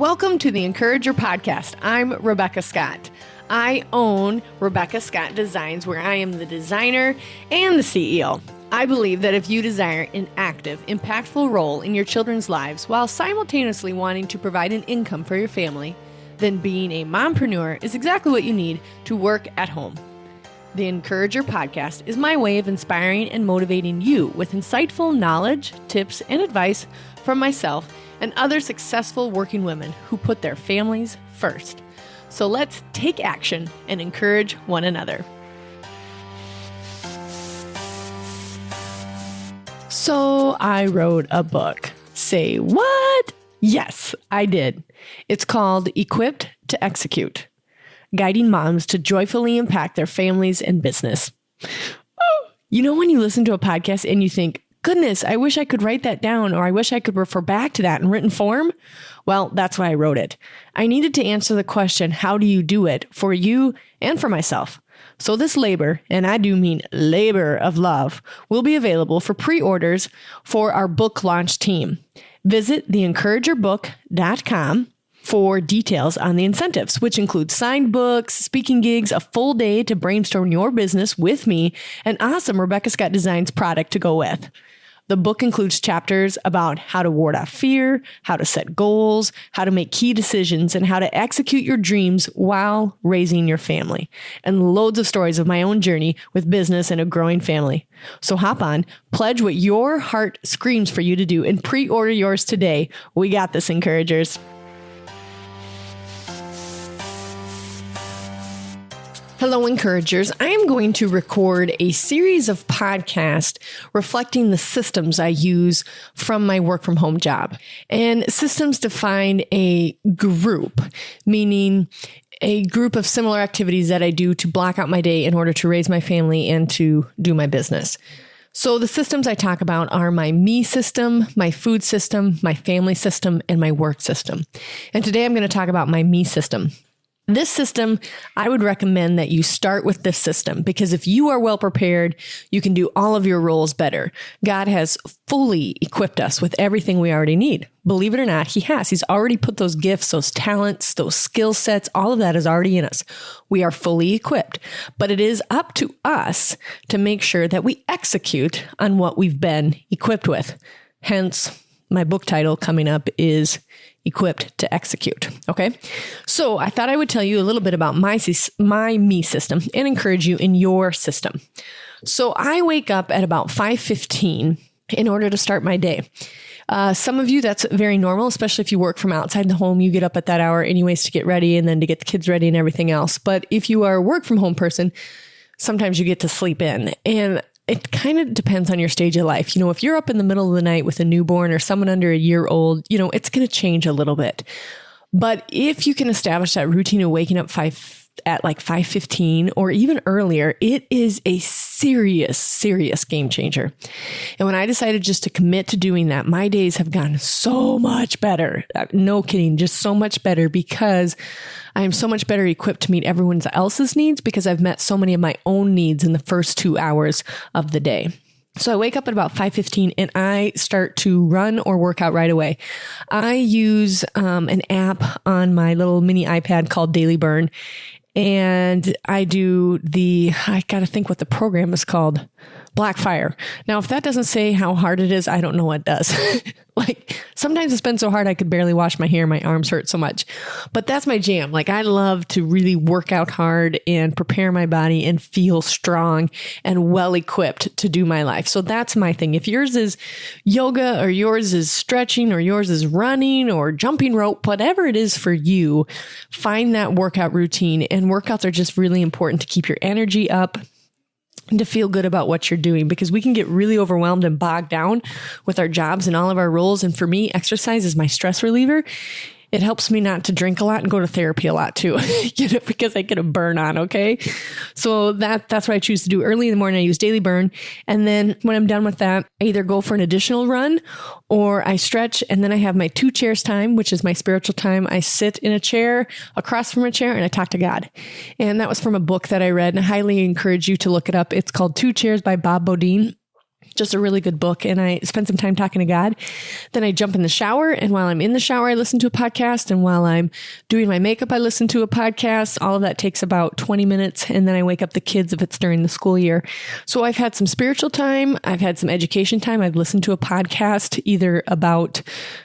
Welcome to the Encourager Podcast. I'm Rebekah Scott. I own Rebekah Scott Designs, where I am the designer and the CEO. I believe that if you desire an active, impactful role in your children's lives while simultaneously wanting to provide an income for your family, then being a mompreneur is exactly what you need to work at home. The Encourager Podcast is my way of inspiring and motivating you with insightful knowledge, tips, and advice from myself and other successful working women who put their families first. So let's take action and encourage one another. So I wrote a book. Say what? Yes, I did. It's called Equipped to Execute, guiding moms to joyfully impact their families and business. You know when you listen to a podcast and you think, goodness, I wish I could write that down, or I wish I could refer back to that in written form? Well, that's why I wrote it. I needed to answer the question, how do you do it for you and for myself? So this labor, and I do mean labor of love, will be available for pre-orders for our book launch team. Visit theencouragerbook.com for details on the incentives, which include signed books, speaking gigs, a full day to brainstorm your business with me, and awesome Rebekah Scott Designs product to go with. The book includes chapters about how to ward off fear, how to set goals, how to make key decisions, and how to execute your dreams while raising your family, and loads of stories of my own journey with business and a growing family. So hop on, pledge what your heart screams for you to do, and pre-order yours today. We got this, Encouragers. Hello, Encouragers. I am going to record a series of podcasts reflecting the systems I use from my work from home job. And systems define a group, meaning a group of similar activities that I do to block out my day in order to raise my family and to do my business. So the systems I talk about are my me system, my food system, my family system, and my work system. And today I'm going to talk about my me system. This system, I would recommend that you start with this system, because if you are well prepared, you can do all of your roles better. God has fully equipped us with everything we already need. Believe it or not, He has. He's already put those gifts, those talents, those skill sets, all of that is already in us. We are fully equipped, but it is up to us to make sure that we execute on what we've been equipped with. Hence, my book title coming up is Equipped to Execute. Okay. So I thought I would tell you a little bit about my me system and encourage you in your system. So I wake up at about 5:15 in order to start my day. Some of you, that's very normal, especially if you work from outside the home. You get up at that hour anyways to get ready and then to get the kids ready and everything else. But if you are a work from home person, sometimes you get to sleep in. And it kind of depends on your stage of life. You know, if you're up in the middle of the night with a newborn or someone under a year old, you know, it's going to change a little bit. But if you can establish that routine of waking up at like 5:15 or even earlier, it is a serious game changer. And when I decided just to commit to doing that, my days have gone so much better. No kidding, just so much better, because I am so much better equipped to meet everyone else's needs, because I've met so many of my own needs in the first 2 hours of the day. So I wake up at about 5:15 and I start to run or work out right away. I use an app on my little mini iPad called Daily Burn. And I got to think what the program is called. Blackfire. Now, if that doesn't say how hard it is, I don't know what does. Like, sometimes it's been so hard I could barely wash my hair. My arms hurt so much. But that's my jam. Like, I love to really work out hard and prepare my body and feel strong and well equipped to do my life. So that's my thing. If yours is yoga, or yours is stretching, or yours is running or jumping rope, whatever it is for you, find that workout routine. And workouts are just really important to keep your energy up and to feel good about what you're doing, because we can get really overwhelmed and bogged down with our jobs and all of our roles. And for me, exercise is my stress reliever. It helps me not to drink a lot and go to therapy a lot too, because I get a burn on. Okay. So that's what I choose to do early in the morning. I use Daily Burn. And then when I'm done with that, I either go for an additional run or I stretch. And then I have my 2 chairs time, which is my spiritual time. I sit in a chair across from a chair and I talk to God. And that was from a book that I read, and I highly encourage you to look it up. It's called 2 Chairs by Bob Beaudine. just a really good book, and I spend some time talking to God. Then I jump in the shower, and while I'm in the shower, I listen to a podcast, and while I'm doing my makeup, I listen to a podcast. All of that takes about 20 minutes, and then I wake up the kids if it's during the school year. So I've had some spiritual time. I've had some education time. I've listened to a podcast either about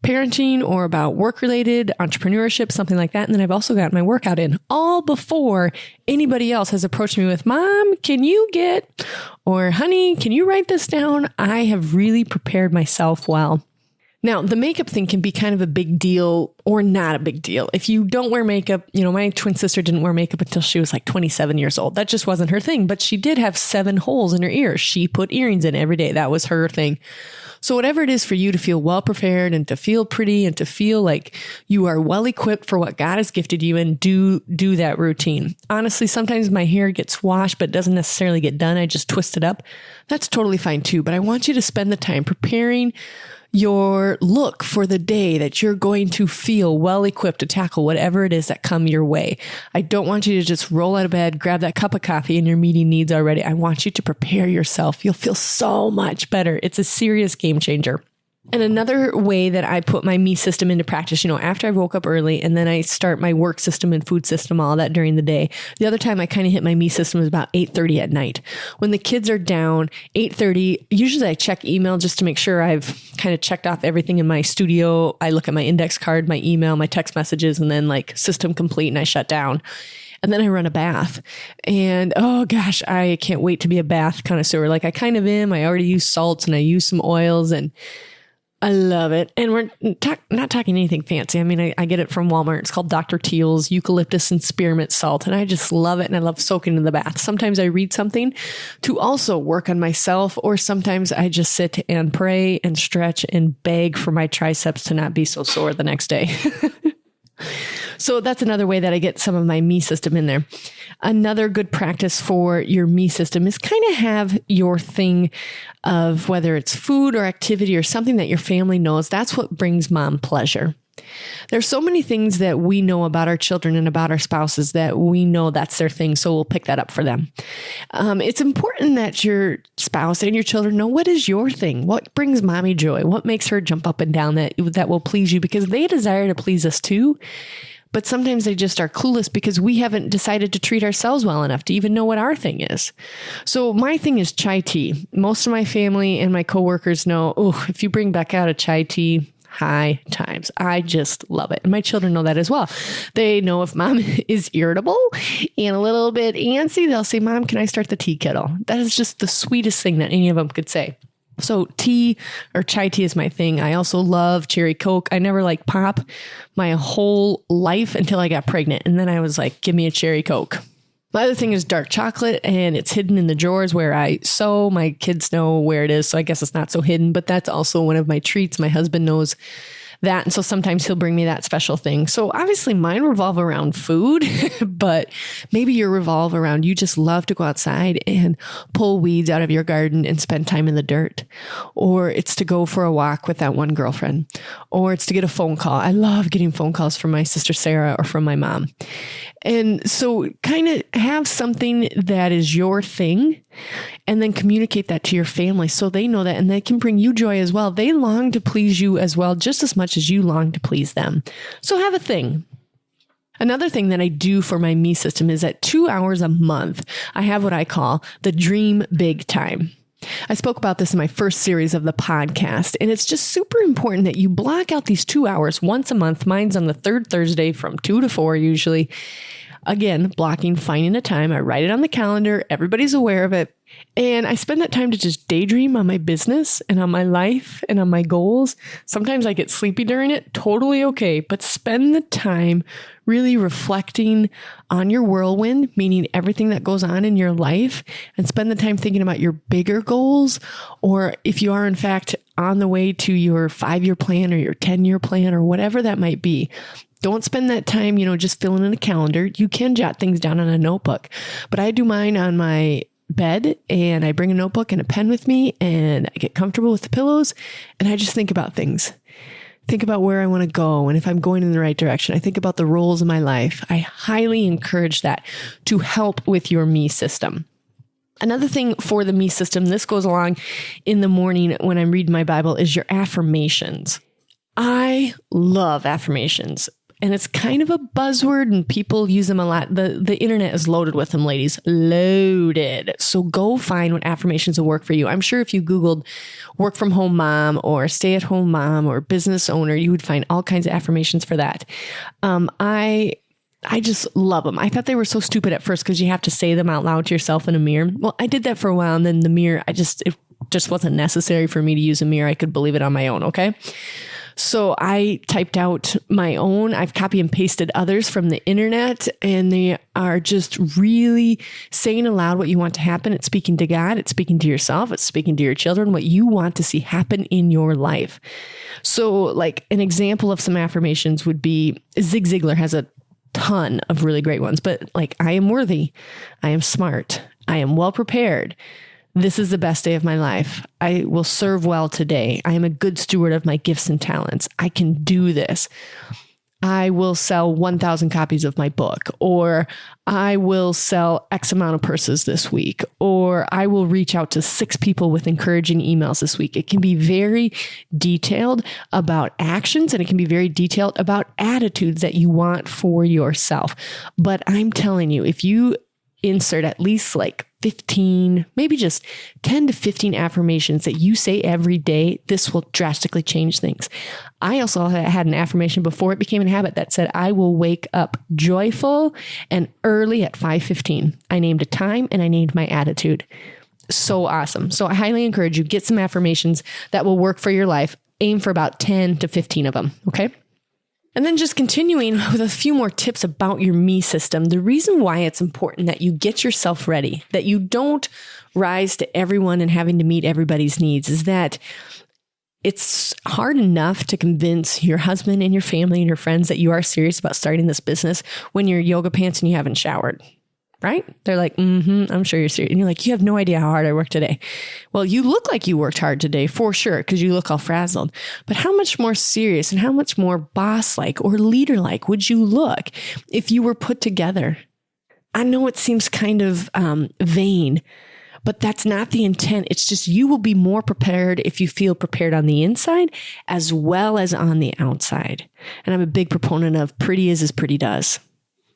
parenting or about work-related, entrepreneurship, something like that. And then I've also got my workout in, all before anybody else has approached me with, Mom, can you get, or honey, can you write this down? I have really prepared myself well. Now, the makeup thing can be kind of a big deal or not a big deal. If you don't wear makeup, my twin sister didn't wear makeup until she was like 27 years old. That just wasn't her thing, but she did have 7 holes in her ears. She put earrings in every day. That was her thing. So whatever it is for you to feel well prepared and to feel pretty and to feel like you are well equipped for what God has gifted you, and do that routine. Honestly, sometimes my hair gets washed, but doesn't necessarily get done. I just twist it up. That's totally fine too. But I want you to spend the time preparing your look for the day that you're going to feel well equipped to tackle whatever it is that come your way. I don't want you to just roll out of bed, grab that cup of coffee, and your meeting needs already. I want you to prepare yourself. You'll feel so much better. It's a serious game changer. And another way that I put my me system into practice, after I woke up early, and then I start my work system and food system, all that during the day. The other time I kind of hit my me system is about 8:30 at night. When the kids are down, 8:30, usually I check email just to make sure I've kind of checked off everything in my studio. I look at my index card, my email, my text messages, and then like system complete, and I shut down. And then I run a bath, and oh gosh, I can't wait to be a bath connoisseur. Like I kind of am. I already use salts and I use some oils, and I love it. And we're not talking anything fancy. I mean, I get it from Walmart. It's called Dr. Teal's eucalyptus and spearmint salt. And I just love it. And I love soaking in the bath. Sometimes I read something to also work on myself, or sometimes I just sit and pray and stretch and beg for my triceps to not be so sore the next day. So that's another way that I get some of my me system in there. Another good practice for your me system is kind of have your thing of whether it's food or activity or something that your family knows. That's what brings mom pleasure. There's so many things that we know about our children and about our spouses that we know that's their thing, so we'll pick that up for them. It's important that your spouse and your children know what is your thing, what brings mommy joy, what makes her jump up and down that will please you, because they desire to please us too. But sometimes they just are clueless because we haven't decided to treat ourselves well enough to even know what our thing is. So my thing is chai tea. Most of my family and my coworkers know, if you bring back out a chai tea, high times. I just love it. And my children know that as well. They know if mom is irritable and a little bit antsy, they'll say, Mom, can I start the tea kettle? That is just the sweetest thing that any of them could say. So tea or chai tea is my thing. I also love cherry Coke. I never liked pop my whole life until I got pregnant. And then I was like, give me a cherry Coke. My other thing is dark chocolate, and it's hidden in the drawers where I sew. My kids know where it is, so I guess it's not so hidden, but that's also one of my treats. My husband knows that, and so sometimes he'll bring me that special thing. So obviously mine revolve around food, but maybe your revolve around you just love to go outside and pull weeds out of your garden and spend time in the dirt. Or it's to go for a walk with that one girlfriend. Or it's to get a phone call. I love getting phone calls from my sister Sarah or from my mom. And so kind of have something that is your thing, and then communicate that to your family so they know that, and they can bring you joy as well. They long to please you as well, just as much as you long to please them. So have a thing. Another thing that I do for my me system is at 2 hours a month, I have what I call the dream big time. I spoke about this in my first series of the podcast, and it's just super important that you block out these 2 hours once a month. Mine's on the third Thursday from 2 to 4 usually. Again, blocking, finding a time. I write it on the calendar. Everybody's aware of it. And I spend that time to just daydream on my business and on my life and on my goals. Sometimes I get sleepy during it. Totally okay. But spend the time really reflecting on your whirlwind, meaning everything that goes on in your life, and spend the time thinking about your bigger goals. Or if you are in fact on the way to your 5-year plan or your 10-year plan or whatever that might be, don't spend that time, just filling in a calendar. You can jot things down on a notebook, but I do mine on my bed, and I bring a notebook and a pen with me, and I get comfortable with the pillows, and I just think about things. Think about where I want to go, and if I'm going in the right direction. I think about the roles in my life. I highly encourage that to help with your me system. Another thing for the me system, this goes along in the morning when I'm reading my Bible, is your affirmations. I love affirmations. And it's kind of a buzzword and people use them a lot. The internet is loaded with them, ladies. Loaded. So go find what affirmations will work for you. I'm sure if you Googled work from home mom or stay at home mom or business owner, you would find all kinds of affirmations for that. I just love them. I thought they were so stupid at first because you have to say them out loud to yourself in a mirror. Well, I did that for a while, and then the mirror, it just wasn't necessary for me to use a mirror. I could believe it on my own. Okay. So I typed out my own. I've copy and pasted others from the internet, and they are just really saying aloud what you want to happen. It's speaking to God. It's speaking to yourself. It's speaking to your children, what you want to see happen in your life. So like an example of some affirmations would be Zig Ziglar has a ton of really great ones, but like, I am worthy. I am smart. I am well prepared. This is the best day of my life. I will serve well today. I am a good steward of my gifts and talents. I can do this. I will sell 1,000 copies of my book, or I will sell X amount of purses this week, or I will reach out to 6 people with encouraging emails this week. It can be very detailed about actions, and it can be very detailed about attitudes that you want for yourself. But I'm telling you, if you insert at least like 15, maybe just 10 to 15 affirmations that you say every day, this will drastically change things. I also had an affirmation before it became a habit that said, I will wake up joyful and early at 5:15. I named a time and I named my attitude. So awesome. So I highly encourage you, get some affirmations that will work for your life. Aim for about 10 to 15 of them. Okay. And then just continuing with a few more tips about your me system. The reason why it's important that you get yourself ready, that you don't rise to everyone and having to meet everybody's needs, is that it's hard enough to convince your husband and your family and your friends that you are serious about starting this business when you're yoga pants and you haven't showered. Right? They're like, I'm sure you're serious. And you're like, you have no idea how hard I worked today. Well, you look like you worked hard today for sure, because you look all frazzled. But how much more serious and how much more boss-like or leader-like would you look if you were put together? I know it seems kind of vain, but that's not the intent. It's just you will be more prepared if you feel prepared on the inside as well as on the outside. And I'm a big proponent of pretty is as pretty does.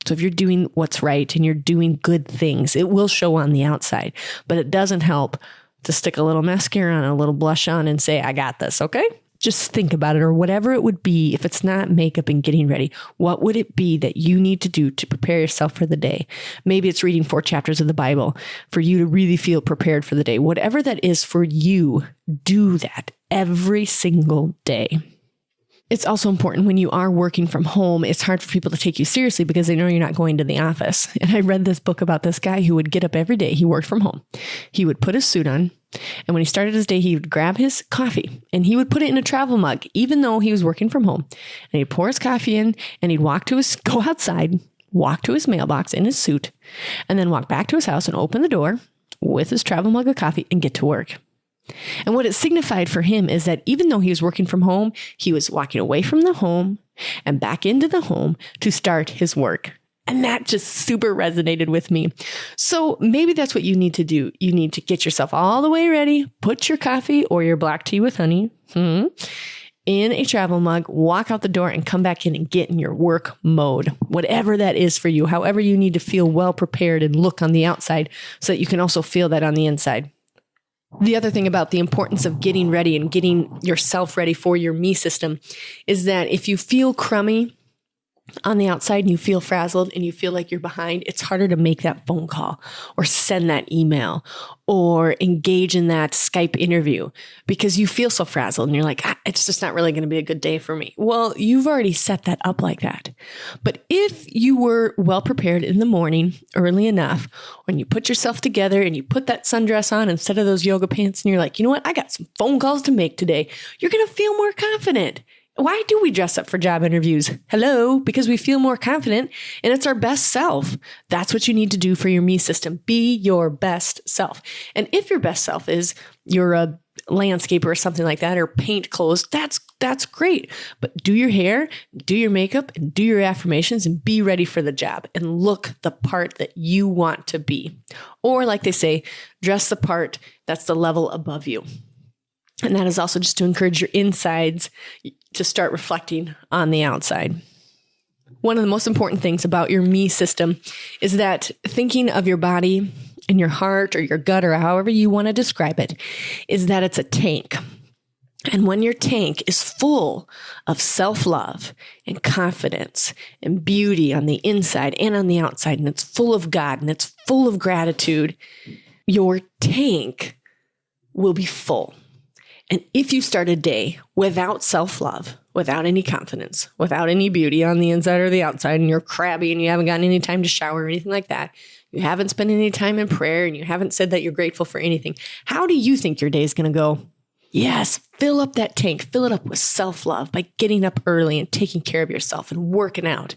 So if you're doing what's right and you're doing good things, it will show on the outside, but it doesn't help to stick a little mascara on, a little blush on and say, I got this. Okay. Just think about it, or whatever it would be. If it's not makeup and getting ready, what would it be that you need to do to prepare yourself for the day? Maybe it's reading 4 chapters of the Bible for you to really feel prepared for the day. Whatever that is for you, do that every single day. It's also important when you are working from home, it's hard for people to take you seriously because they know you're not going to the office. And I read this book about this guy who would get up every day. He worked from home. He would put his suit on. And when he started his day, he would grab his coffee and he would put it in a travel mug, even though he was working from home. And he'd pour his coffee in and he'd go outside, walk to his mailbox in his suit, and then walk back to his house and open the door with his travel mug of coffee and get to work. And what it signified for him is that even though he was working from home, he was walking away from the home and back into the home to start his work. And that just super resonated with me. So maybe that's what you need to do. You need to get yourself all the way ready, put your coffee or your black tea with honey in a travel mug, walk out the door and come back in and get in your work mode, whatever that is for you, however you need to feel well prepared and look on the outside so that you can also feel that on the inside. The other thing about the importance of getting ready and getting yourself ready for your me system is that if you feel crummy on the outside and you feel frazzled and you feel like you're behind, it's harder to make that phone call or send that email or engage in that Skype interview because you feel so frazzled and you're like, it's just not really going to be a good day for me. Well, you've already set that up like that. But if you were well prepared in the morning early enough, when you put yourself together and you put that sundress on instead of those yoga pants and you're like, you know what, I got some phone calls to make today, you're going to feel more confident. Why do we dress up for job interviews? Hello, because we feel more confident and it's our best self. That's what you need to do for your me system. Be your best self. And if your best self is you're a landscaper or something like that, or paint clothes, that's great. But do your hair, do your makeup, and do your affirmations and be ready for the job and look the part that you want to be. Or like they say, dress the part that's the level above you. And that is also just to encourage your insides to start reflecting on the outside. One of the most important things about your me system is that thinking of your body and your heart or your gut or however you want to describe it is that it's a tank. And when your tank is full of self-love and confidence and beauty on the inside and on the outside, and it's full of God and it's full of gratitude, your tank will be full. And if you start a day without self-love, without any confidence, without any beauty on the inside or the outside, and you're crabby and you haven't gotten any time to shower or anything like that, you haven't spent any time in prayer and you haven't said that you're grateful for anything, how do you think your day is going to go? Yes, fill up that tank, fill it up with self-love by getting up early and taking care of yourself and working out.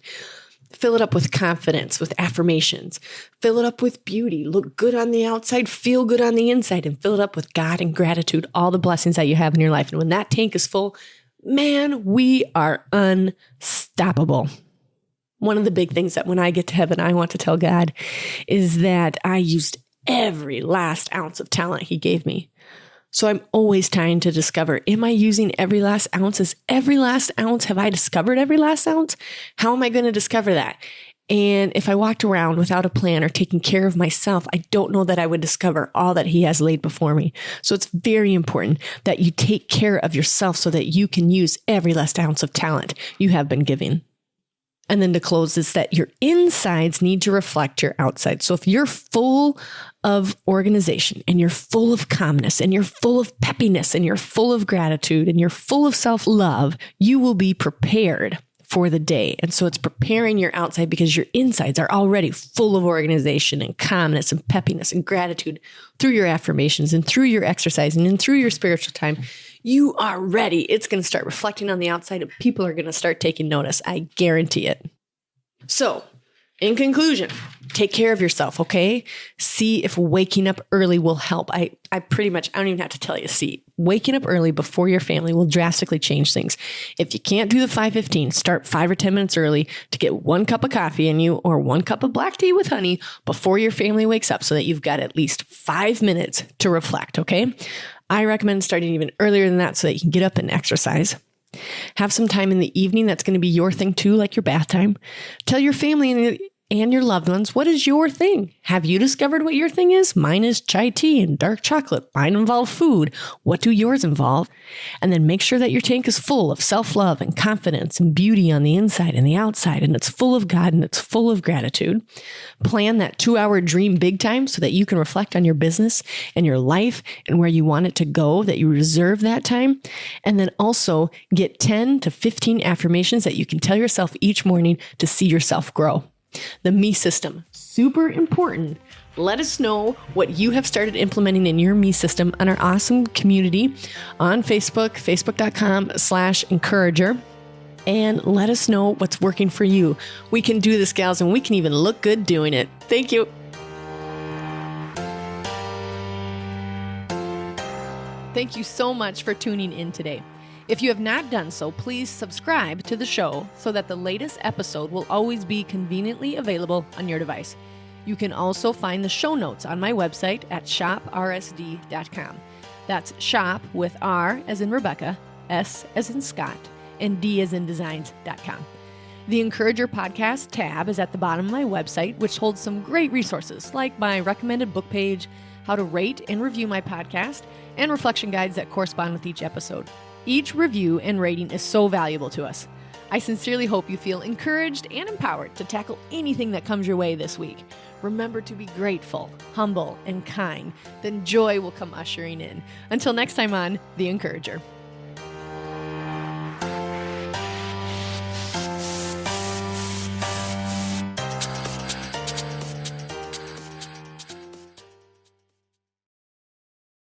Fill it up with confidence, with affirmations. Fill it up with beauty. Look good on the outside, feel good on the inside, and fill it up with God and gratitude, all the blessings that you have in your life. And when that tank is full, man, we are unstoppable. One of the big things that when I get to heaven, I want to tell God is that I used every last ounce of talent He gave me. So I'm always trying to discover, am I using every last ounce? Is every last ounce, have I discovered every last ounce? How am I going to discover that? And if I walked around without a plan or taking care of myself, I don't know that I would discover all that He has laid before me. So it's very important that you take care of yourself so that you can use every last ounce of talent you have been given. And then to close is that your insides need to reflect your outside. So if you're full of organization and you're full of calmness and you're full of peppiness and you're full of gratitude and you're full of self-love, you will be prepared for the day. And so it's preparing your outside because your insides are already full of organization and calmness and peppiness and gratitude through your affirmations and through your exercising and through your spiritual time. You are ready. It's going to start reflecting on the outside and people are going to start taking notice. I guarantee it. So, in conclusion, take care of yourself, okay? See if waking up early will help. I don't even have to tell you, waking up early before your family will drastically change things. If you can't do the 5:15, start 5 or 10 minutes early to get 1 cup of coffee in you or 1 cup of black tea with honey before your family wakes up so that you've got at least 5 minutes to reflect, okay? I recommend starting even earlier than that so that you can get up and exercise. Have some time in the evening. That's going to be your thing too, like your bath time. Tell your family and your loved ones, what is your thing? Have you discovered what your thing is? Mine is chai tea and dark chocolate. Mine involve food. What do yours involve? And then make sure that your tank is full of self-love and confidence and beauty on the inside and the outside. And it's full of God and it's full of gratitude. Plan that 2-hour dream big time so that you can reflect on your business and your life and where you want it to go, that you reserve that time. And then also get 10 to 15 affirmations that you can tell yourself each morning to see yourself grow. The me system, super important. Let us know what you have started implementing in your me system on our awesome community on Facebook, facebook.com/encourager. And let us know what's working for you. We can do this, gals, and we can even look good doing it. Thank you. Thank you so much for tuning in today. If you have not done so, please subscribe to the show so that the latest episode will always be conveniently available on your device. You can also find the show notes on my website at shoprsd.com. That's shop with R as in Rebekah, S as in Scott, and D as in designs.com. The Encourager Podcast tab is at the bottom of my website, which holds some great resources like my recommended book page, how to rate and review my podcast, and reflection guides that correspond with each episode. Each review and rating is so valuable to us. I sincerely hope you feel encouraged and empowered to tackle anything that comes your way this week. Remember to be grateful, humble, and kind. Then joy will come ushering in. Until next time on The Encourager.